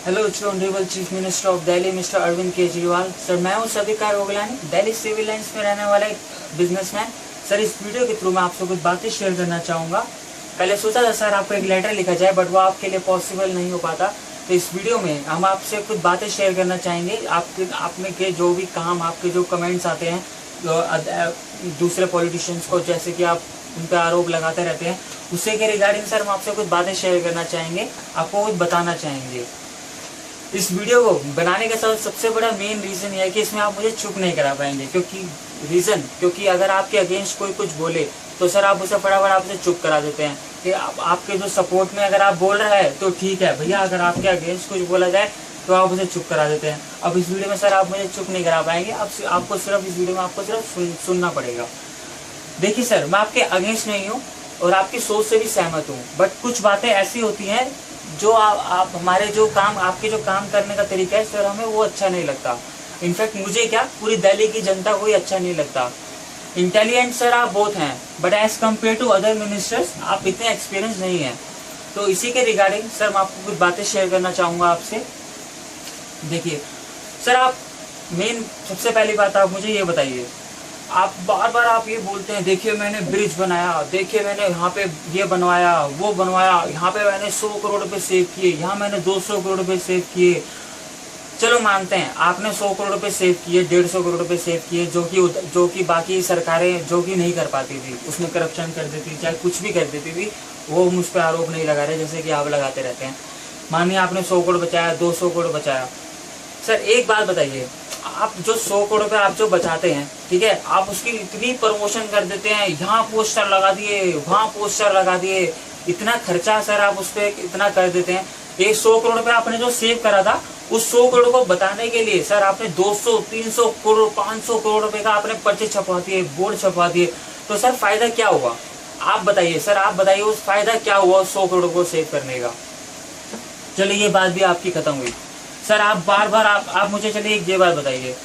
Hello honourable chief minister of Delhi mister Arvind Kejriwal. Sir मैं हूं Savikar Oglani, Delhi civil lines में रहने वाला एक बिजनेसमैन। सर इस वीडियो के थ्रू मैं आपसे कुछ बातें शेयर करना चाहूँगा। पहले सोचा था सर आपको एक लेटर लिखा जाए, बट वो आपके लिए पॉसिबल नहीं हो पाता। तो इस वीडियो में हम आपसे कुछ बातें शेयर करना चाहेंगे। आपने के जो भी काम, आपके जो कमेंट्स आते हैं दूसरे पॉलिटिशियंस को, जैसे कि आप उन पर आरोप लगाते रहते हैं, उससे के रिगार्डिंग सर हम आपसे कुछ बातें शेयर करना चाहेंगे, आपको कुछ बताना चाहेंगे। इस वीडियो को बनाने का सबसे बड़ा मेन रीजन ये है कि इसमें आप मुझे चुप नहीं करा पाएंगे, क्योंकि अगर आपके अगेंस्ट कोई कुछ बोले तो सर आप उसे फटाफट आपसे चुप करा देते हैं कि आपके जो सपोर्ट में अगर आप बोल रहे हैं तो ठीक है भैया, अगर आपके अगेंस्ट कुछ बोला जाए तो आप उसे चुप करा देते हैं। अब इस वीडियो में सर आप मुझे चुप नहीं करा पाएंगे, आपको सिर्फ इस वीडियो में आपको सिर्फ सुनना पड़ेगा। देखिए सर, मैं आपके अगेंस्ट नहीं हूँ और आपकी सोच से भी सहमत हूँ, बट कुछ बातें ऐसी होती हैं जो आप हमारे जो काम, आपके जो काम करने का तरीका है सर, हमें वो अच्छा नहीं लगता। इनफैक्ट मुझे क्या, पूरी दिल्ली की जनता को ही अच्छा नहीं लगता। इंटेलिजेंट सर आप बहुत हैं, but as compare to other ministers आप इतने एक्सपीरियंस नहीं हैं। तो इसी के रिगार्डिंग सर मैं आपको कुछ बातें शेयर करना चाहूँगा आपसे। देखिए सर, आप सबसे पहली बात आप मुझे ये बताइए, आप बार बार आप ये बोलते हैं देखिए मैंने ब्रिज बनाया, देखिए मैंने यहाँ पे ये बनवाया, वो बनवाया, यहाँ पे मैंने 100 करोड़ रुपए सेव किए, यहाँ मैंने 200 करोड़ रुपए सेव किए। चलो मानते हैं आपने 100 करोड़ रुपए सेव किए, 150 करोड़ रुपए सेव किए, जो कि बाकी सरकारें जो कि नहीं कर पाती थी, उसमें करप्शन कर देती, चाहे कुछ भी कर देती थी, वो मुझ पर आरोप नहीं लगा रहे जैसे कि आप लगाते रहते हैं। मानिए आपने 100 करोड़ बचाया, 200 करोड़ बचाया। सर एक बात बताइए, आप जो 100 करोड़ रुपए आप जो बचाते हैं, ठीक है, आप उसकी इतनी प्रमोशन कर देते हैं, यहाँ पोस्टर लगा दिए, वहाँ पोस्टर लगा दिए, इतना खर्चा सर आप उस पर इतना कर देते हैं। ये 100 करोड़ रुपए आपने जो सेव करा था, उस 100 करोड़ को बताने के लिए सर आपने 200, 300 करोड़, 500 करोड़ रुपए का आपने पर्चे छपवा दिए, बोर्ड छपवा दिए। तो सर फायदा क्या हुआ? आप बताइए सर, आप बताइए उस फायदा क्या हुआ 100 करोड़ को सेव करने का? चलिए ये बात भी आपकी खत्म हुई। सर आप बार बार आप मुझे चलिए एक ये बात बताइए,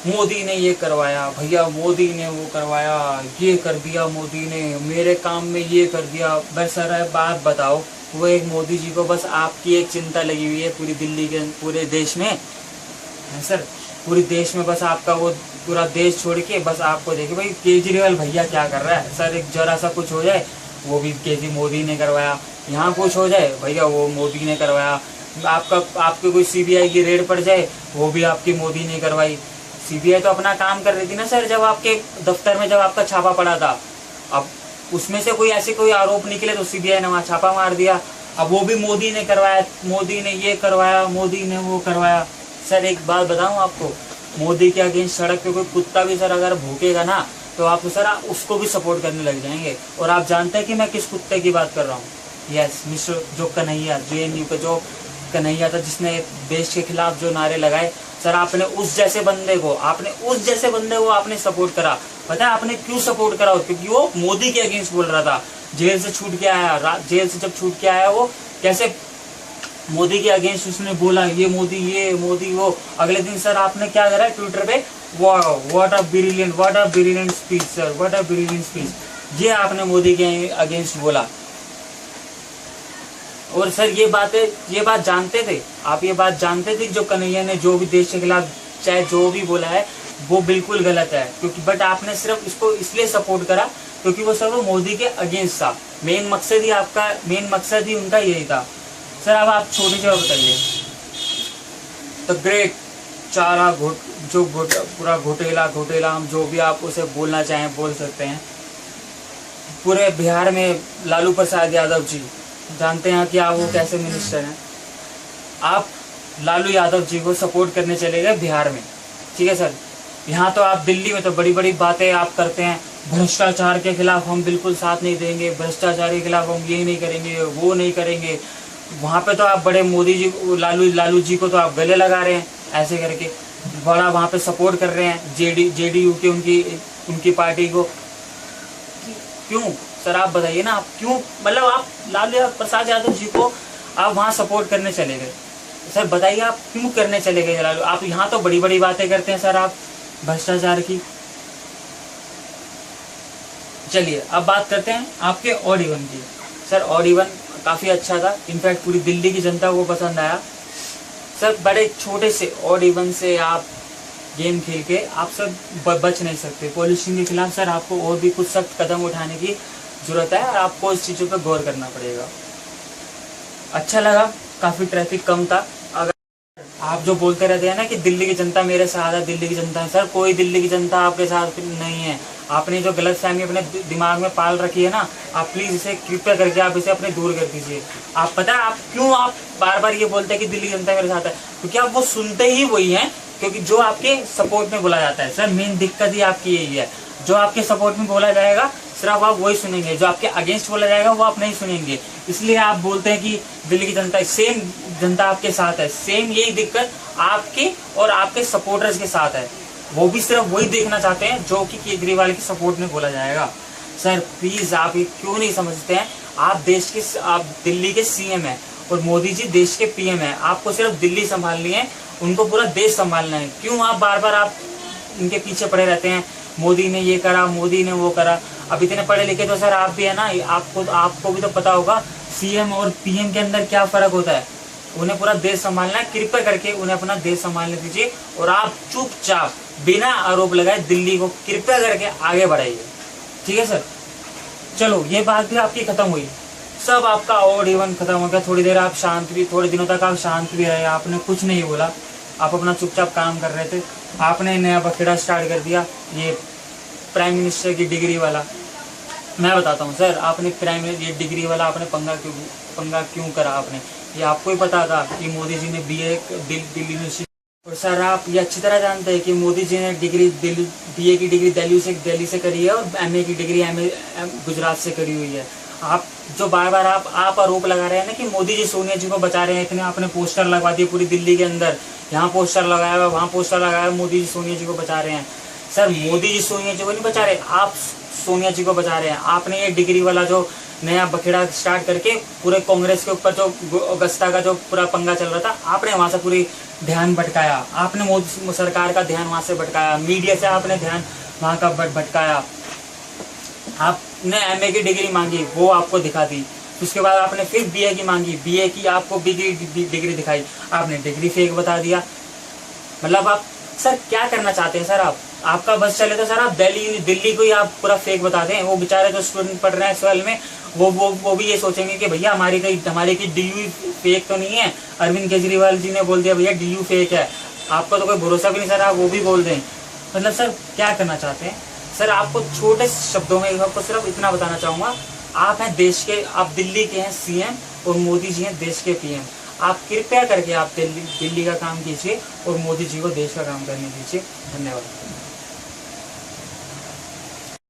मोदी ने ये करवाया भैया, मोदी ने वो करवाया, ये कर दिया मोदी ने, मेरे काम में ये कर दिया। बस सर बात बताओ, वो एक मोदी जी को बस आपकी एक चिंता लगी हुई है पूरी दिल्ली के, पूरे देश में है सर, पूरे देश में बस आपका वो पूरा देश छोड़ के बस आपको देखे भाई केजरीवाल भैया क्या कर रहा है। सर एक जरा सा कुछ हो जाए वो भी मोदी ने करवाया, यहाँ कुछ हो जाए भैया वो मोदी ने करवाया, आपके कोई सीबीआई की रेड पड़ जाए वो भी आपकी मोदी ने करवाई। सीबीआई तो अपना काम कर रही थी ना सर, जब आपके दफ्तर में जब आपका छापा पड़ा था, अब उसमें से कोई आरोप निकले तो सीबीआई ने वहाँ छापा मार दिया। अब वो भी मोदी ने करवाया, मोदी ने ये करवाया, मोदी ने वो करवाया। सर एक बात बताऊं आपको, मोदी के अगेंस्ट सड़क पे कोई कुत्ता भी सर अगर भूकेगा ना, तो आप सर उसको भी सपोर्ट करने लग जाएंगे। और आप जानते हैं कि मैं किस कुत्ते की बात कर रहा हूँ? यस, मिस्टर जो कन्हैया, JNU का जो कन्हैया था, जिसने देश के खिलाफ जो नारे लगाए, सर आपने उस जैसे बंदे को आपने सपोर्ट करा। पता है आपने क्यों सपोर्ट करा? क्योंकि वो मोदी के अगेंस्ट बोल रहा था, जेल से छूट के आया, जेल से जब छूट के आया वो कैसे मोदी के अगेंस्ट उसने बोला, ये मोदी वो। अगले दिन सर आपने क्या करा ट्विटर पे, what a brilliant speech sir, what a brilliant speech, ये आपने मोदी के अगेंस्ट बोला। और सर ये बात जानते थे आप, ये बात जानते थे जो कन्हैया ने जो भी देश के खिलाफ चाहे जो भी बोला है वो बिल्कुल गलत है, क्योंकि बट आपने सिर्फ इसको इसलिए सपोर्ट करा क्योंकि वो सर वो मोदी के अगेंस्ट था। मेन मकसद ही उनका यही था। सर अब आप छोटी सी बात बताइए, द ग्रेट चारा पूरा घोटेला हम जो भी आप उसे बोलना चाहें बोल सकते हैं। पूरे बिहार में लालू प्रसाद यादव जी, जानते हैं कि आप वो कैसे मिनिस्टर हैं। आप लालू यादव जी को सपोर्ट करने चले गए बिहार में, ठीक है सर। यहाँ तो आप दिल्ली में तो बड़ी बड़ी बातें आप करते हैं, भ्रष्टाचार के खिलाफ हम बिल्कुल साथ नहीं देंगे, भ्रष्टाचार के खिलाफ हम ये नहीं करेंगे, वो नहीं करेंगे। वहाँ पे तो आप बड़े मोदी जी, लालू जी को तो आप गले लगा रहे हैं ऐसे करके, बड़ा वहाँ पे सपोर्ट कर रहे हैं JDU के उनकी पार्टी को। क्यों सर आप बताइए ना, आप क्यों, मतलब आप लालू प्रसाद यादव जी को आप वहाँ सपोर्ट करने चले गए? सर बताइए आप क्यों करने चले गए लालू? आप यहाँ तो बड़ी बड़ी बातें करते हैं सर आप भ्रष्टाचार की। चलिए अब बात करते हैं आपके ऑड इवन की। सर ऑड इवन काफ़ी अच्छा था, इनफैक्ट पूरी दिल्ली की जनता को पसंद आया। सर बड़े छोटे से ऑड इवन से आप गेम खेल के आप सब बच नहीं सकते। पॉल्यूशन के खिलाफ सर आपको और भी कुछ सख्त कदम उठाने की जरूरत है और आपको इस चीज़ों पर गौर करना पड़ेगा। अच्छा लगा, काफ़ी ट्रैफिक कम था। अगर आप जो बोलते रहते हैं ना कि दिल्ली की जनता मेरे साथ है, दिल्ली की जनता है, सर कोई दिल्ली की जनता आपके साथ नहीं है। आपने जो गलतफहमी अपने दिमाग में पाल रखी है ना, आप प्लीज़ इसे कृपया करके आप इसे अपने दूर कर दीजिए। आप पता है आप क्यों आप बार बार ये बोलते हैं कि दिल्ली की जनता मेरे साथ है? क्योंकि आप वो सुनते ही वही हैं, क्योंकि जो आपके सपोर्ट में बोला जाता है। सर मेन दिक्कत ही आपकी यही है, जो आपके सपोर्ट में बोला जाएगा सिर्फ आप वही सुनेंगे, जो आपके अगेंस्ट बोला जाएगा वो आप नहीं सुनेंगे। इसलिए आप बोलते हैं कि दिल्ली की जनता, सेम जनता आपके साथ है, सेम यही दिक्कत आपके और आपके सपोर्टर्स के साथ है। वो भी सिर्फ वही देखना चाहते हैं जो कि केजरीवाल के सपोर्ट में बोला जाएगा। सर प्लीज आप ये क्यों नहीं समझते हैं? आप दिल्ली के सीएम हैं और मोदी जी देश के पीएम हैं। आपको सिर्फ दिल्ली संभालनी है, उनको पूरा देश संभालना है। क्यों आप बार बार आप इनके पीछे पड़े रहते हैं? मोदी ने ये करा, मोदी ने वो करा। अब इतने पढ़े लिखे तो सर आप भी है ना, आपको भी तो पता होगा सीएम और पीएम के अंदर क्या फर्क होता है। उन्हें पूरा देश संभालना है, कृपया करके उन्हें अपना देश संभालने दीजिए और आप चुपचाप बिना आरोप लगाए दिल्ली को कृपया करके आगे बढ़ाइए। ठीक है सर, चलो ये बात भी आपकी खत्म हुई, सब आपका ऑड इवन खत्म हो गया। थोड़ी देर आप शांत भी, थोड़े दिनों तक आप शांत भी रहे, आपने कुछ नहीं बोला, आप अपना चुपचाप काम कर रहे थे। आपने नया बखेड़ा स्टार्ट कर दिया, ये प्राइम मिनिस्टर की डिग्री वाला। मैं बताता हूँ सर, आपने ये डिग्री वाला आपने पंगा क्यों करा? आपने ये आपको ही पता था कि मोदी जी ने दिल्ली यूनिवर्सिटी, और सर आप ये अच्छी तरह जानते हैं कि मोदी जी ने बीए की डिग्री दिल्ली से करी है और एमए की डिग्री गुजरात से करी हुई है। आप जो बार बार आप आरोप लगा रहे हैं ना कि मोदी जी सोनिया जी को बचा रहे हैं, इतने आपने पोस्टर लगवा दिए पूरी दिल्ली के अंदर, यहाँ पोस्टर लगाया हुआ, वहाँ पोस्टर लगाया हुआ, मोदी जी सोनिया जी को बचा रहे हैं। सर मोदी जी सोनिया जी को नहीं बचा रहे, आप सोनिया जी को बचा रहे हैं। आपने ये डिग्री वाला जो नया बखेड़ा स्टार्ट करके पूरे कांग्रेस के ऊपर जो अगस्ता का जो पूरा पंगा चल रहा था, आपने वहां से पूरी ध्यान भटकाया, आपने मोदी सरकार का ध्यान वहां से भटकाया, मीडिया से आपने ध्यान वहां का भटकाया। आपने एमए की डिग्री मांगी, वो आपको दिखा दी। उसके बाद आपने फिर बीए की मांगी, बीए की आपको डिग्री दिखाई, आपने डिग्री फेक बता दिया। मतलब आप सर क्या करना चाहते हैं? सर आपका बस चले तो सर आप दिल्ली को ही आप पूरा फेक बता दें। वो बेचारे जो स्टूडेंट पढ़ रहे हैं 12 में, वो भी ये सोचेंगे कि भैया हमारी की डीयू फेक तो नहीं है। अरविंद केजरीवाल जी ने बोल दिया भैया डीयू फेक है, आपका तो कोई भरोसा भी नहीं सर, आप वो भी बोल दें। मतलब सर क्या करना चाहते हैं? सर आपको छोटे शब्दों में आपको सिर्फ इतना बताना चाहूँगा, आप हैं देश के, आप दिल्ली के हैं सीएम और मोदी जी हैं देश के पीएम। आप कृपया करके आप दिल्ली का काम कीजिए और मोदी जी को देश का काम करने दीजिए। धन्यवाद।